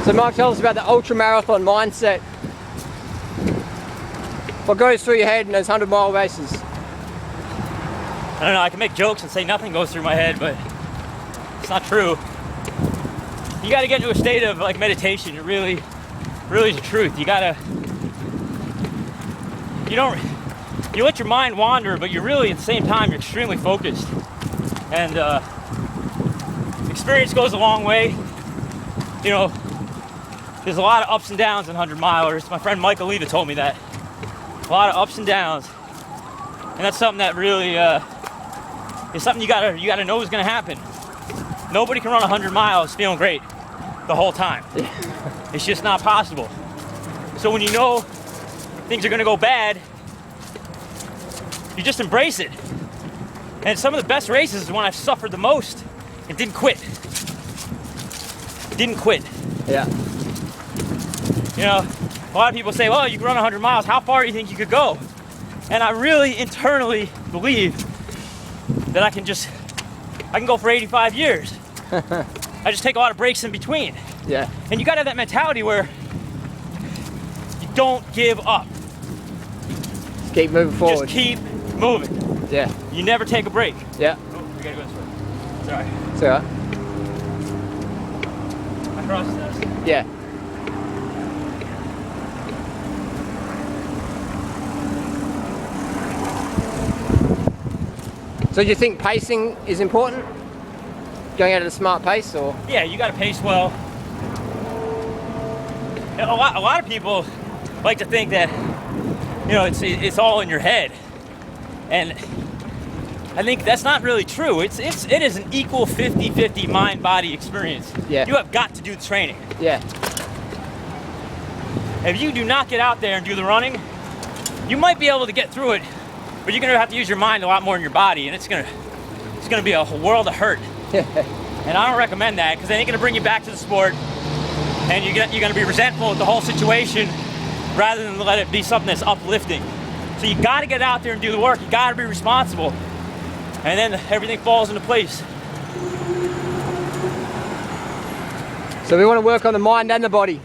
So Mark, tell us about the ultra marathon mindset. What goes through your head in those 100-mile races? I don't know, I can make jokes and say nothing goes through my head, but it's not true. You gotta get into a state of like meditation. It really is the truth. You let your mind wander, but you're really, at the same time, you're extremely focused. And experience goes a long way. You know, there's a lot of ups and downs in 100-milers. My friend Michael Leva told me that. A lot of ups and downs. And that's something that really is something you gotta know is gonna happen. Nobody can run 100 miles feeling great the whole time. It's just not possible. So when you know things are gonna go bad, you just embrace it. And some of the best races is when I've suffered the most and didn't quit. Yeah. You know, a lot of people say, well, you can run 100 miles. How far do you think you could go? And I really internally believe that I can go for 85 years. I just take a lot of breaks in between. Yeah. And you gotta have that mentality where you don't give up. Just keep moving forward. Just keep moving. Yeah. You never take a break. Yeah. Oh, we gotta go this way. Sorry. It's alright. Across this. Yeah. So do you think pacing is important? Going at a smart pace, or? Yeah, you gotta pace well. A lot of people like to think that, you know, it's all in your head. And I think that's not really true. It is an equal 50-50 mind-body experience. Yeah. You have got to do the training. Yeah. If you do not get out there and do the running, you might be able to get through it, but you're gonna have to use your mind a lot more than your body, and it's gonna be a world of hurt. And I don't recommend that, because it ain't gonna bring you back to the sport, and you're gonna be resentful at the whole situation rather than let it be something that's uplifting. So you gotta get out there and do the work. You gotta be responsible, and then everything falls into place. So we want to work on the mind and the body.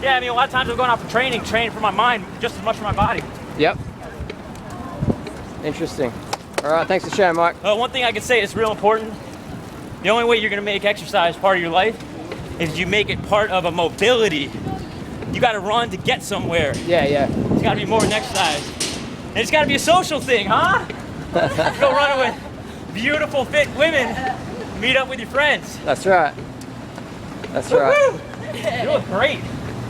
Yeah, I mean, a lot of times I'm going out for training for my mind just as much for my body. Yep. Interesting. All right, thanks for sharing, Mike. One thing I can say is real important. The only way you're gonna make exercise part of your life is you make it part of a mobility. You gotta run to get somewhere. Yeah, yeah. It's gotta be more than exercise. And it's gotta be a social thing, huh? Go running with beautiful, fit women. Meet up with your friends. That's right. That's right. You look great.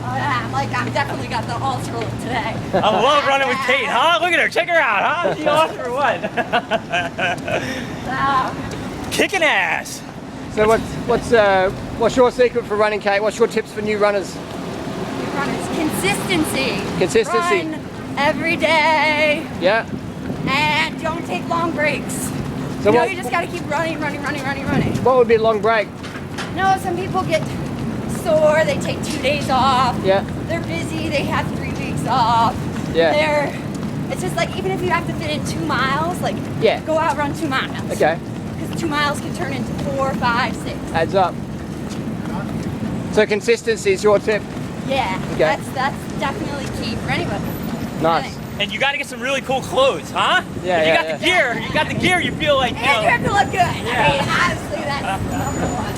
I'm definitely got the ultra look today. I love running with Kate, huh? Look at her, check her out, huh? She awesome or what? Kicking ass. So what's your secret for running, Kate? What's your tips for new runners? New runners, consistency. Consistency. Run every day. Yeah. And don't take long breaks. So You just gotta keep running. What would be a long break? No, some people get sore, they take 2 days off. Yeah. They're busy, they have 3 weeks off. Yeah. It's just like, even if you have to fit in 2 miles, like, yeah, go out, run 2 miles. Okay. Because 2 miles can turn into 4, 5, 6. Adds up. So consistency is your tip? Yeah. Okay. That's definitely key for anybody. Nice. And you gotta get some really cool clothes, huh? Yeah, if you yeah, got the gear, you got the gear, you feel like, you And you have to look good. Yeah. I mean, honestly, that's number one.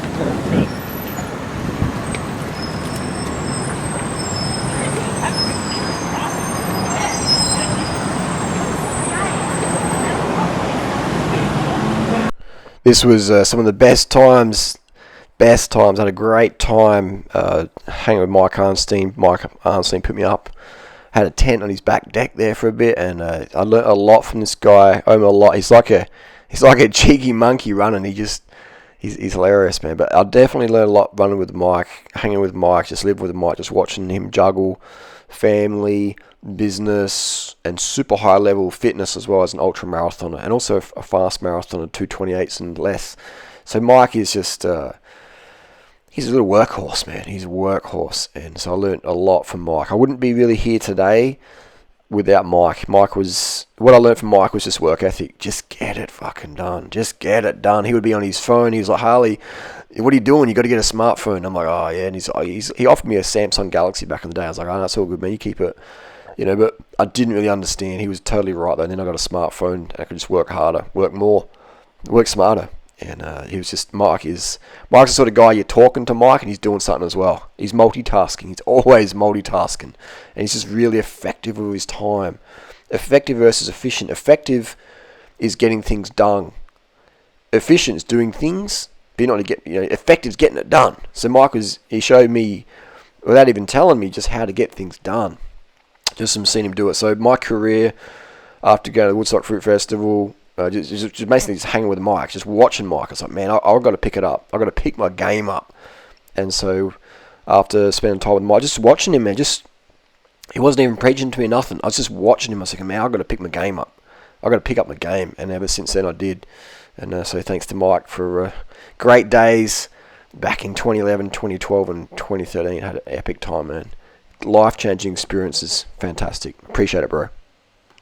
This was some of the best times. I had a great time hanging with Mike Arnstein. Mike Arnstein put me up. Had a tent on his back deck there for a bit, and I learnt a lot from this guy. I owe him a lot. He's like a cheeky monkey running. He's hilarious, man. But I definitely learned a lot running with Mike, hanging with Mike, just living with Mike, just watching him juggle family, business, and super high level fitness as well as an ultra marathoner, and also a fast marathoner, 2:28s and less. So Mike is just he's a little workhorse, man. He's a workhorse, and so I learned a lot from Mike. I wouldn't be really here today without Mike. What I learned from Mike was just work ethic. Just get it fucking done. Just get it done. He would be on his phone. He's like, Harley, what are you doing? You got to get a smartphone. I'm like, oh yeah. And he offered me a Samsung Galaxy back in the day. I was like, oh, that's all good, man. You keep it. But I didn't really understand. He was totally right though. And then I got a smartphone and I could just work harder, work more, work smarter. And he was just, Mike's the sort of guy you're talking to Mike and he's doing something as well. He's multitasking. He's always multitasking. And he's just really effective with his time. Effective versus efficient. Effective is getting things done. Efficient is doing things, but you're not to get, effective is getting it done. So Mike he showed me, without even telling me, just how to get things done. Just from seeing him do it. So my career, after going to the Woodstock Fruit Festival, just basically just hanging with Mike, just watching Mike. I was like, man, I've got to pick it up. I've got to pick my game up. And so after spending time with Mike, just watching him, man, he wasn't even preaching to me nothing. I was just watching him. I was thinking, man, I've got to pick my game up. I've got to pick up my game. And ever since then I did. And so thanks to Mike for great days back in 2011, 2012 and 2013. Had an epic time, man. Life-changing experiences. Fantastic. Appreciate it, bro.